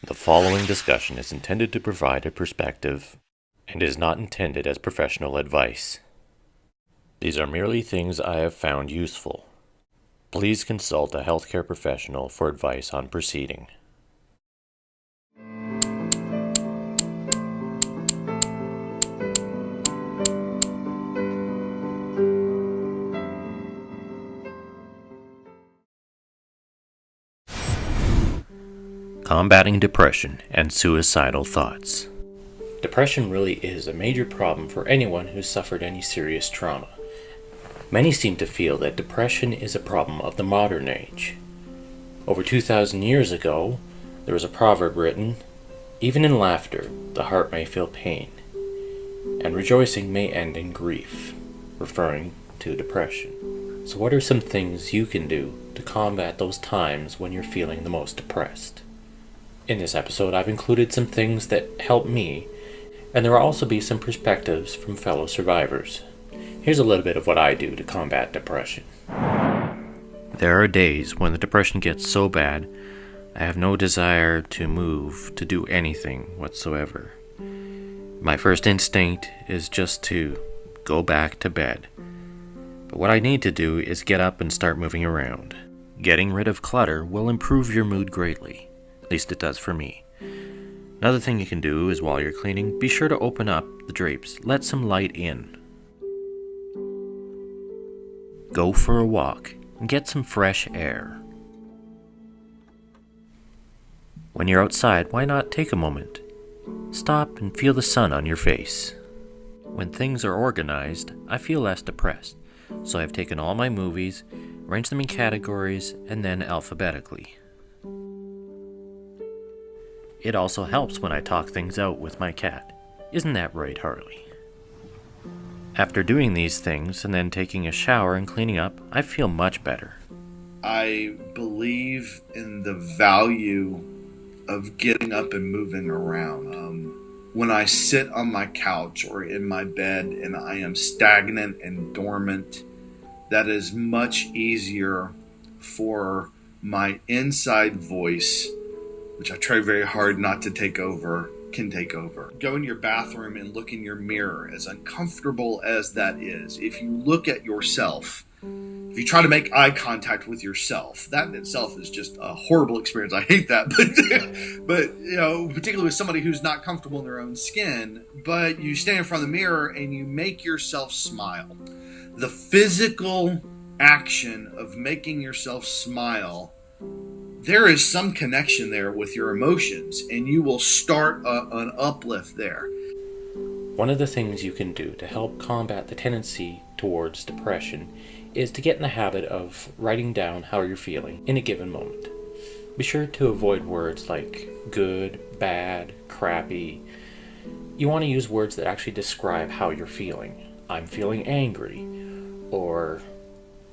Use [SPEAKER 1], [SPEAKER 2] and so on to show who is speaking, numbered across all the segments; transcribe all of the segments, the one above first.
[SPEAKER 1] The following discussion is intended to provide a perspective and is not intended as professional advice. These are merely things I have found useful. Please consult a healthcare professional for advice on proceeding. Combating depression and suicidal thoughts. Depression really is a major problem for anyone who's suffered any serious trauma. Many seem to feel that depression is a problem of the modern age. Over 2,000 years ago, there was a proverb written, "Even in laughter, the heart may feel pain, and rejoicing may end in grief," referring to depression. So what are some things you can do to combat those times when you're feeling the most depressed? In this episode, I've included some things that help me, and there will also be some perspectives from fellow survivors. Here's a little bit of what I do to combat depression. There are days when the depression gets so bad, I have no desire to move, to do anything whatsoever. My first instinct is just to go back to bed. But what I need to do is get up and start moving around. Getting rid of clutter will improve your mood greatly. At least it does for me. Another thing you can do is while you're cleaning, be sure to open up the drapes. Let some light in. Go for a walk and get some fresh air. When you're outside, why not take a moment? Stop and feel the sun on your face. When things are organized, I feel less depressed. So I've taken all my movies, arranged them in categories, and then alphabetically. It also helps when I talk things out with my cat. Isn't that right, Harley? After doing these things and then taking a shower and cleaning up, I feel much better.
[SPEAKER 2] I believe in the value of getting up and moving around. When I sit on my couch or in my bed and I am stagnant and dormant, that is much easier for my inside voice, which I try very hard not to take over, can take over. Go in your bathroom and look in your mirror, as uncomfortable as that is. If you look at yourself, if you try to make eye contact with yourself, that in itself is just a horrible experience. I hate that, but you know, particularly with somebody who's not comfortable in their own skin, but you stand in front of the mirror and you make yourself smile. The physical action of making yourself smile, there is some connection there with your emotions, and you will start an uplift there.
[SPEAKER 1] One of the things you can do to help combat the tendency towards depression is to get in the habit of writing down how you're feeling in a given moment. Be sure to avoid words like good, bad, crappy. You want to use words that actually describe how you're feeling. I'm feeling angry, or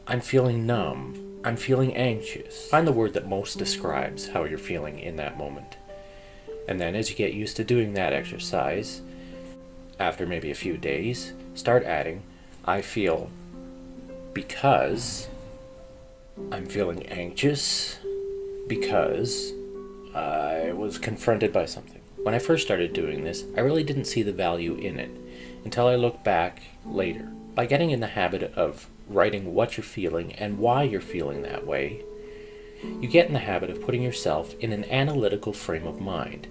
[SPEAKER 1] I'm feeling numb. I'm feeling anxious. Find the word that most describes how you're feeling in that moment. And then as you get used to doing that exercise, after maybe a few days, start adding, I feel because I'm feeling anxious because I was confronted by something. When I first started doing this, I really didn't see the value in it until I looked back later. By getting in the habit of writing what you're feeling and why you're feeling that way, you get in the habit of putting yourself in an analytical frame of mind.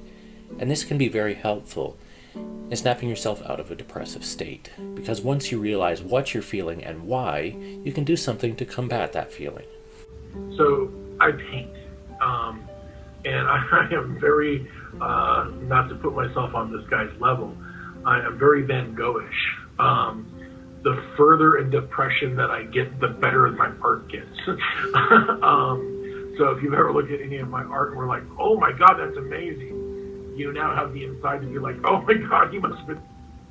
[SPEAKER 1] And this can be very helpful in snapping yourself out of a depressive state, because once you realize what you're feeling and why, you can do something to combat that feeling.
[SPEAKER 3] So I paint, and I am very, not to put myself on this guy's level, I am very Van Goghish. The further in depression that I get, the better my art gets. So if you've ever looked at any of my art and we're like, oh my God, that's amazing, you now have the inside to be like, oh my God, he must have been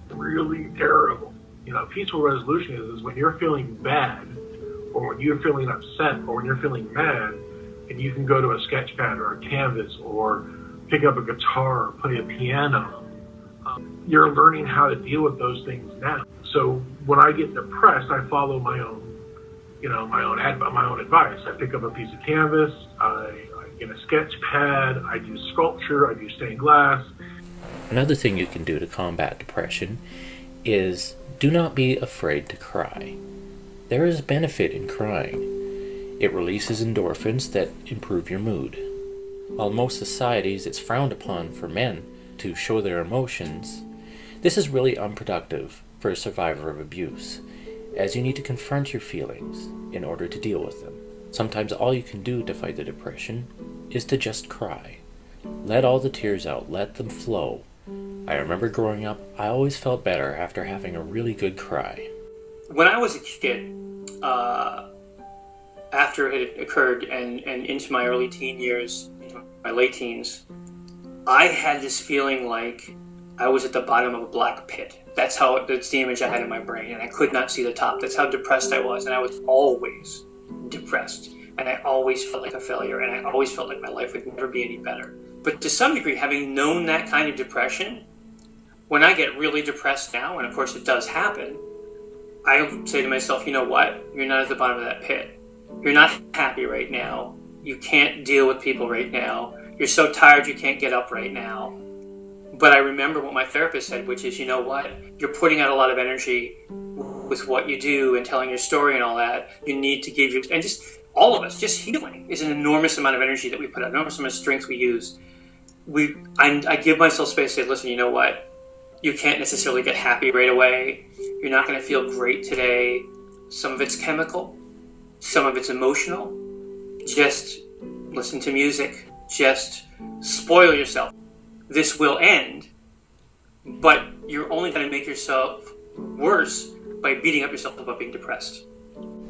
[SPEAKER 3] really terrible. You know, peaceful resolution is when you're feeling bad, or when you're feeling upset, or when you're feeling mad, and you can go to a sketch pad or a canvas or pick up a guitar or play a piano. You're learning how to deal with those things now. So when I get depressed, I follow my own advice. I pick up a piece of canvas, I in a sketch pad, I'd use sculpture, I'd use stained glass.
[SPEAKER 1] Another thing you can do to combat depression is do not be afraid to cry. There is benefit in crying. It releases endorphins that improve your mood. While in most societies it's frowned upon for men to show their emotions, this is really unproductive for a survivor of abuse, as you need to confront your feelings in order to deal with them. Sometimes all you can do to fight the depression is to just cry. Let all the tears out, let them flow. I remember growing up, I always felt better after having a really good cry.
[SPEAKER 4] When I was a kid, after it had occurred and into my early teen years, my late teens, I had this feeling like I was at the bottom of a black pit. That's the image I had in my brain, and I could not see the top. That's how depressed I was, and I was always depressed, and I always felt like a failure, and I always felt like my life would never be any better. But to some degree, having known that kind of depression, when I get really depressed now, and of course it does happen, I say to myself, you know what? You're not at the bottom of that pit. You're not happy right now. You can't deal with people right now. You're so tired you can't get up right now. But I remember what my therapist said, which is, you know what? You're putting out a lot of energy with what you do and telling your story and all that. You need to give your, and just all of us, just healing is an enormous amount of energy that we put out, enormous amount of strength we use. I give myself space to say, listen, you know what? You can't necessarily get happy right away. You're not going to feel great today. Some of it's chemical. Some of it's emotional. Just listen to music. Just spoil yourself. This will end, but you're only going to make yourself worse by beating up yourself about being depressed.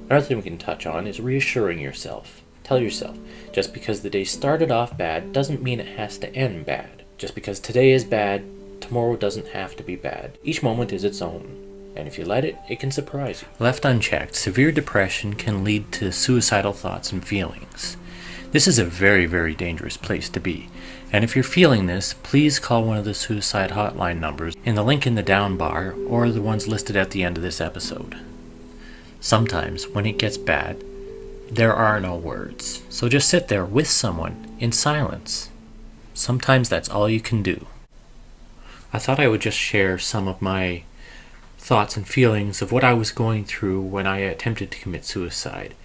[SPEAKER 1] Another thing we can touch on is reassuring yourself. Tell yourself, just because the day started off bad doesn't mean it has to end bad. Just because today is bad, tomorrow doesn't have to be bad. Each moment is its own, and if you let it, it can surprise you. Left unchecked, severe depression can lead to suicidal thoughts and feelings. This is a very, very dangerous place to be. And if you're feeling this, please call one of the suicide hotline numbers in the link in the down bar or the ones listed at the end of this episode. Sometimes, when it gets bad, there are no words. So just sit there with someone in silence. Sometimes that's all you can do. I thought I would just share some of my thoughts and feelings of what I was going through when I attempted to commit suicide.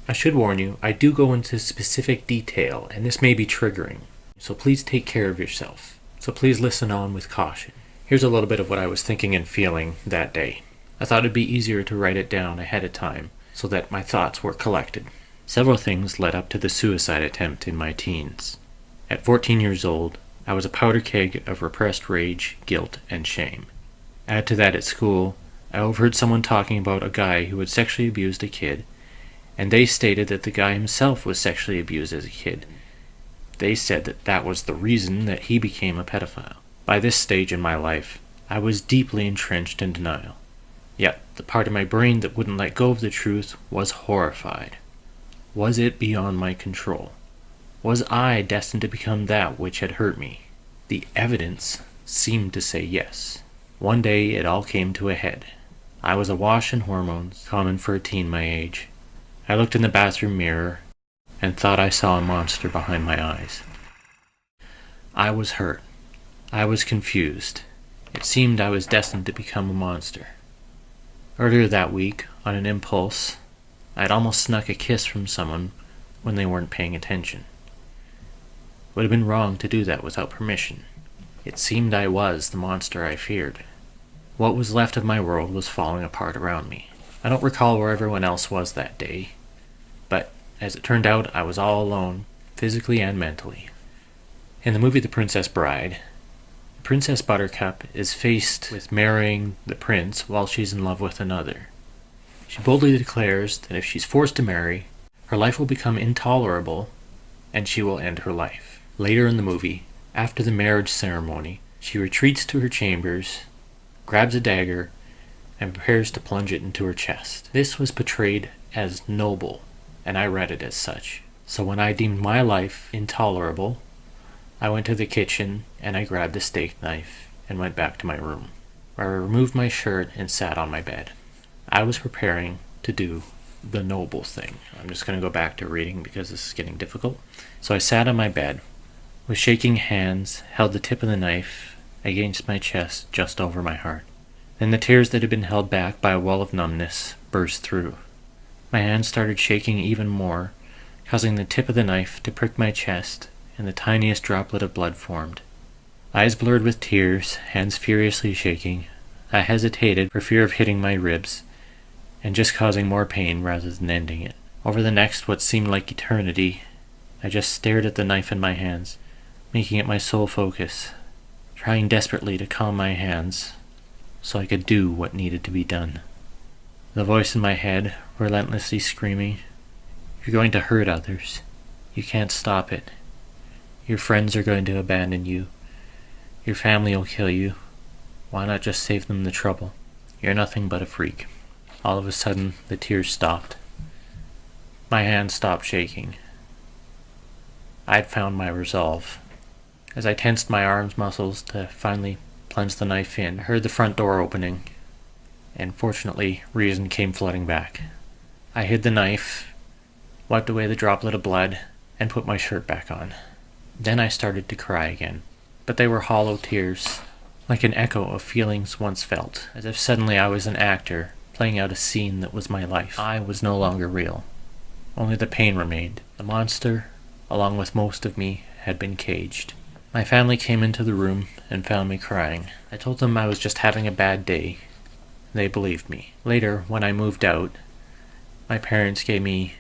[SPEAKER 1] I should warn you, I do go into specific detail, and this may be triggering. So please take care of yourself. So please listen on with caution. Here's a little bit of what I was thinking and feeling that day. I thought it'd be easier to write it down ahead of time so that my thoughts were collected. Several things led up to the suicide attempt in my teens. At 14 years old, I was a powder keg of repressed rage, guilt, and shame. Add to that at school, I overheard someone talking about a guy who had sexually abused a kid, and they stated that the guy himself was sexually abused as a kid. They said that that was the reason that he became a pedophile. By this stage in my life, I was deeply entrenched in denial. Yet, the part of my brain that wouldn't let go of the truth was horrified. Was it beyond my control? Was I destined to become that which had hurt me? The evidence seemed to say yes. One day, it all came to a head. I was awash in hormones, common for a teen my age. I looked in the bathroom mirror and thought I saw a monster behind my eyes. I was hurt. I was confused. It seemed I was destined to become a monster. Earlier that week, on an impulse, I'd almost snuck a kiss from someone when they weren't paying attention. It would have been wrong to do that without permission. It seemed I was the monster I feared. What was left of my world was falling apart around me. I don't recall where everyone else was that day, but as it turned out, I was all alone, physically and mentally. In the movie The Princess Bride, Princess Buttercup is faced with marrying the prince while she's in love with another. She boldly declares that if she's forced to marry, her life will become intolerable and she will end her life. Later in the movie, after the marriage ceremony, she retreats to her chambers, grabs a dagger, and prepares to plunge it into her chest. This was portrayed as noble, and I read it as such. So when I deemed my life intolerable, I went to the kitchen and I grabbed a steak knife and went back to my room, where I removed my shirt and sat on my bed. I was preparing to do the noble thing. I'm just going to go back to reading because this is getting difficult. So I sat on my bed, with shaking hands, held the tip of the knife against my chest just over my heart. Then the tears that had been held back by a wall of numbness burst through. My hands started shaking even more, causing the tip of the knife to prick my chest, and the tiniest droplet of blood formed. Eyes blurred with tears, hands furiously shaking, I hesitated for fear of hitting my ribs, and just causing more pain rather than ending it. Over the next what seemed like eternity, I just stared at the knife in my hands, making it my sole focus, trying desperately to calm my hands so I could do what needed to be done. The voice in my head, relentlessly screaming, "You're going to hurt others. You can't stop it. Your friends are going to abandon you. Your family will kill you. Why not just save them the trouble? You're nothing but a freak." All of a sudden, the tears stopped. My hands stopped shaking. I'd found my resolve. As I tensed my arms muscles to finally plunge the knife in, I heard the front door opening, and fortunately, reason came flooding back. I hid the knife, wiped away the droplet of blood, and put my shirt back on. Then I started to cry again, but they were hollow tears, like an echo of feelings once felt, as if suddenly I was an actor playing out a scene that was my life. I was no longer real. Only the pain remained. The monster, along with most of me, had been caged. My family came into the room and found me crying. I told them I was just having a bad day. They believed me. Later, when I moved out, my parents gave me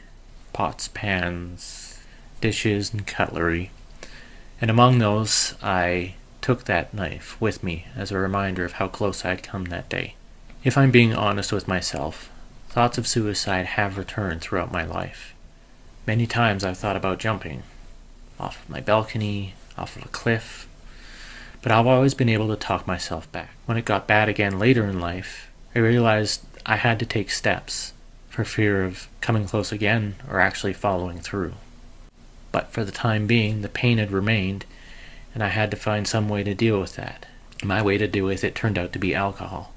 [SPEAKER 1] pots, pans, dishes, and cutlery. And among those, I took that knife with me as a reminder of how close I had come that day. If I'm being honest with myself, thoughts of suicide have returned throughout my life. Many times I've thought about jumping off of my balcony, off of a cliff, but I've always been able to talk myself back. When it got bad again later in life, I realized I had to take steps for fear of coming close again or actually following through. But for the time being, the pain had remained, and I had to find some way to deal with that. My way to deal with it turned out to be alcohol.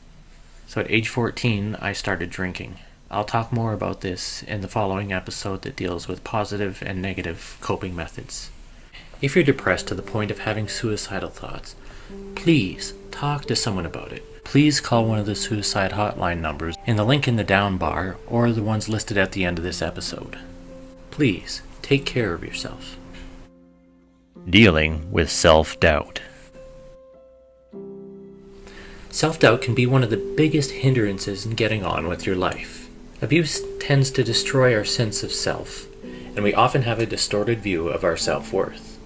[SPEAKER 1] So at age 14, I started drinking. I'll talk more about this in the following episode that deals with positive and negative coping methods. If you're depressed to the point of having suicidal thoughts, please talk to someone about it. Please call one of the suicide hotline numbers in the link in the down bar or the ones listed at the end of this episode. Please take care of yourself. Dealing with self-doubt. Self-doubt can be one of the biggest hindrances in getting on with your life. Abuse tends to destroy our sense of self, and we often have a distorted view of our self-worth.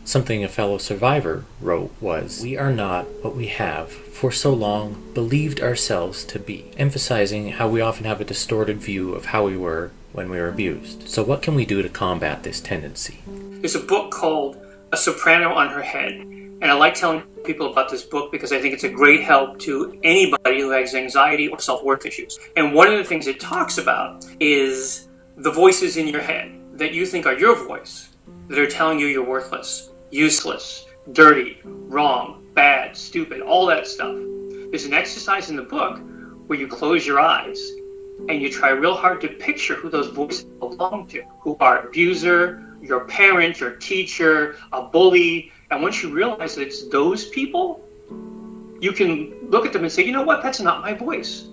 [SPEAKER 1] Something a fellow survivor wrote was, "We are not what we have for so long believed ourselves to be," emphasizing how we often have a distorted view of how we were when we were abused. So what can we do to combat this tendency?
[SPEAKER 4] There's a book called A Soprano on Her Head, and I like telling people about this book because I think it's a great help to anybody who has anxiety or self-worth issues. And one of the things it talks about is the voices in your head that you think are your voice, that are telling you you're worthless, useless, dirty, wrong, bad, stupid, all that stuff. There's an exercise in the book where you close your eyes and you try real hard to picture who those voices belong to, who are abuser, your parent, your teacher, a bully. And once you realize that it's those people, you can look at them and say, you know what, that's not my voice.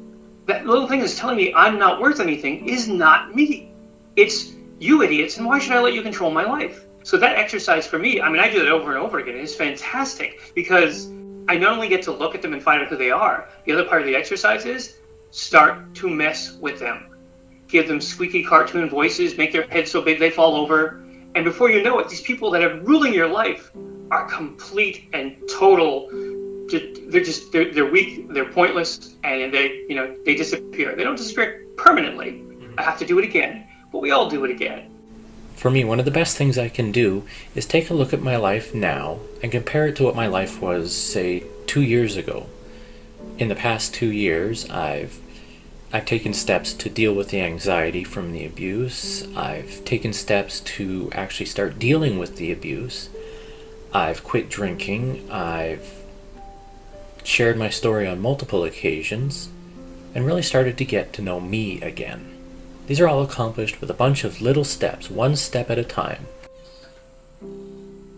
[SPEAKER 4] That little thing that's telling me I'm not worth anything is not me. It's you idiots, and why should I let you control my life? So that exercise for me, I do it over and over again. It's fantastic because I not only get to look at them and find out who they are, the other part of the exercise is start to mess with them. Give them squeaky cartoon voices, make their heads so big they fall over. And before you know it, these people that are ruling your life are complete and total. They're weak, they're pointless, and they disappear. They don't disappear permanently. I have to do it again, but we all do it again.
[SPEAKER 1] For me, one of the best things I can do is take a look at my life now and compare it to what my life was, say, 2 years ago. In the past 2 years, I've taken steps to deal with the anxiety from the abuse. I've taken steps to actually start dealing with the abuse. I've quit drinking. I've shared my story on multiple occasions and really started to get to know me again. These are all accomplished with a bunch of little steps, one step at a time.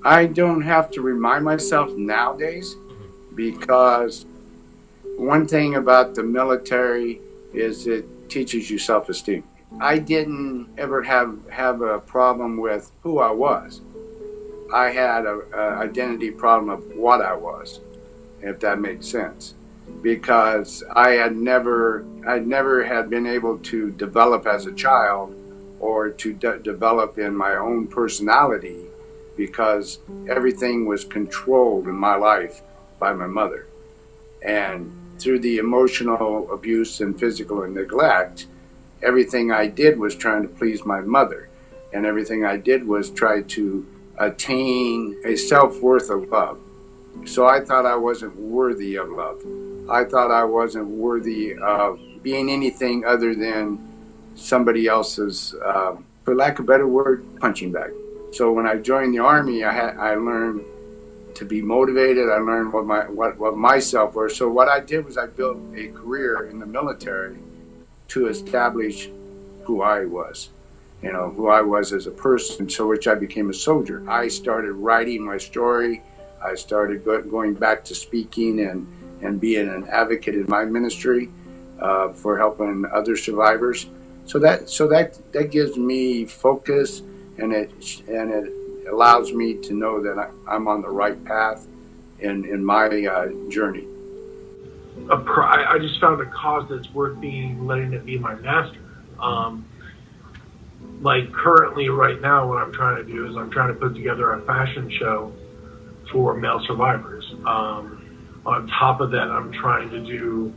[SPEAKER 5] I don't have to remind myself nowadays, because one thing about the military is it teaches you self-esteem. I didn't ever have a problem with who I was. I had an identity problem of what I was, if that makes sense, because I never had been able to develop as a child or to develop in my own personality, because everything was controlled in my life by my mother. And through the emotional abuse and physical neglect, everything I did was trying to please my mother. And everything I did was try to attain a self-worth of love. So I thought I wasn't worthy of love. I thought I wasn't worthy of being anything other than somebody else's, for lack of a better word, punching bag. So when I joined the Army, I learned to be motivated. I learned what my self-worth. So what I did was I built a career in the military to establish who I was, who I was as a person, so which I became a soldier. I started writing my story. I started going back to speaking and being an advocate in my ministry for helping other survivors. So that gives me focus, and it allows me to know that I'm on the right path in my journey.
[SPEAKER 3] I just found a cause that's worth letting it be my master. Like currently right now, what I'm trying to do is I'm trying to put together a fashion show for male survivors. On top of that, I'm trying to do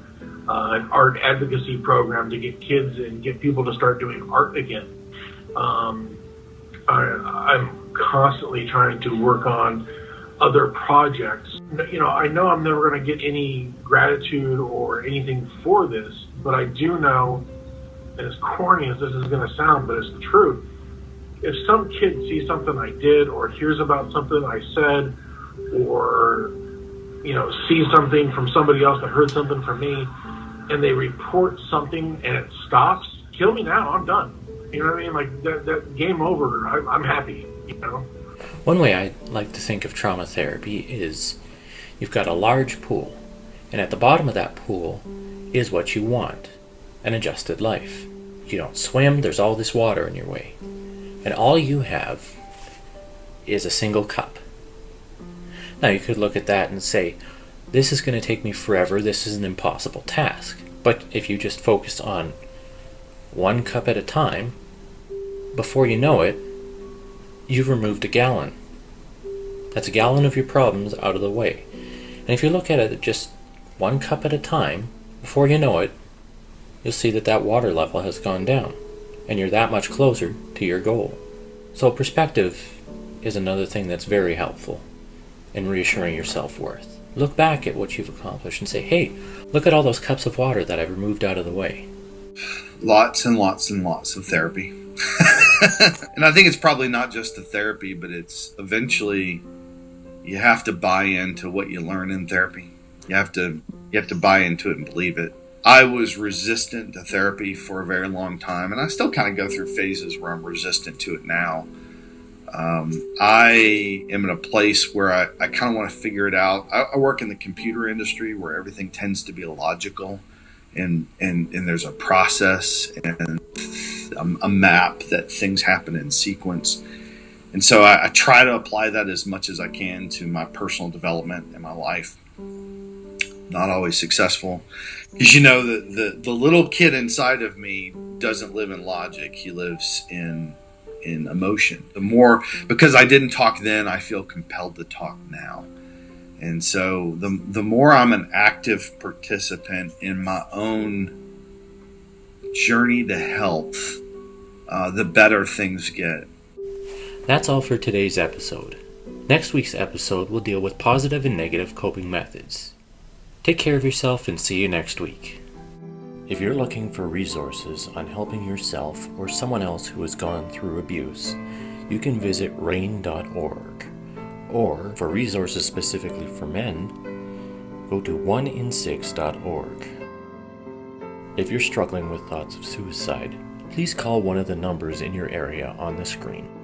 [SPEAKER 3] an art advocacy program to get kids and get people to start doing art again. I'm constantly trying to work on other projects. I know I'm never going to get any gratitude or anything for this, but I do know, and as corny as this is going to sound, but it's the truth, if some kid sees something I did or hears about something I said or, sees something from somebody else that heard something from me and they report something and it stops, kill me now, I'm done. You know what I mean? Like that game over, I'm happy,
[SPEAKER 1] One way I like to think of trauma therapy is you've got a large pool, and at the bottom of that pool is what you want, an adjusted life. You don't swim, there's all this water in your way, and all you have is a single cup. Now you could look at that and say, this is going to take me forever, this is an impossible task. But if you just focus on one cup at a time, before you know it, you've removed a gallon. That's a gallon of your problems out of the way. And if you look at it just one cup at a time, before you know it, you'll see that water level has gone down, and you're that much closer to your goal. So perspective is another thing that's very helpful in reassuring your self-worth. Look back at what you've accomplished and say, hey, look at all those cups of water that I've removed out of the way.
[SPEAKER 2] Lots and lots and lots of therapy. And I think it's probably not just the therapy, but it's eventually you have to buy into what you learn in therapy. You have to buy into it and believe it. I was resistant to therapy for a very long time, and I still kind of go through phases where I'm resistant to it now. I am in a place where I kind of want to figure it out. I work in the computer industry where everything tends to be logical, and there's a process and a map that things happen in sequence. And so I try to apply that as much as I can to my personal development in my life. Not always successful, because the little kid inside of me doesn't live in logic. He lives in emotion. Because I didn't talk then, I feel compelled to talk now. And so the more I'm an active participant in my own journey to health, the better things get.
[SPEAKER 1] That's all for today's episode. Next week's episode will deal with positive and negative coping methods. Take care of yourself and see you next week. If you're looking for resources on helping yourself or someone else who has gone through abuse, you can visit rain.org. Or, for resources specifically for men, go to oneinsix.org. If you're struggling with thoughts of suicide, please call one of the numbers in your area on the screen.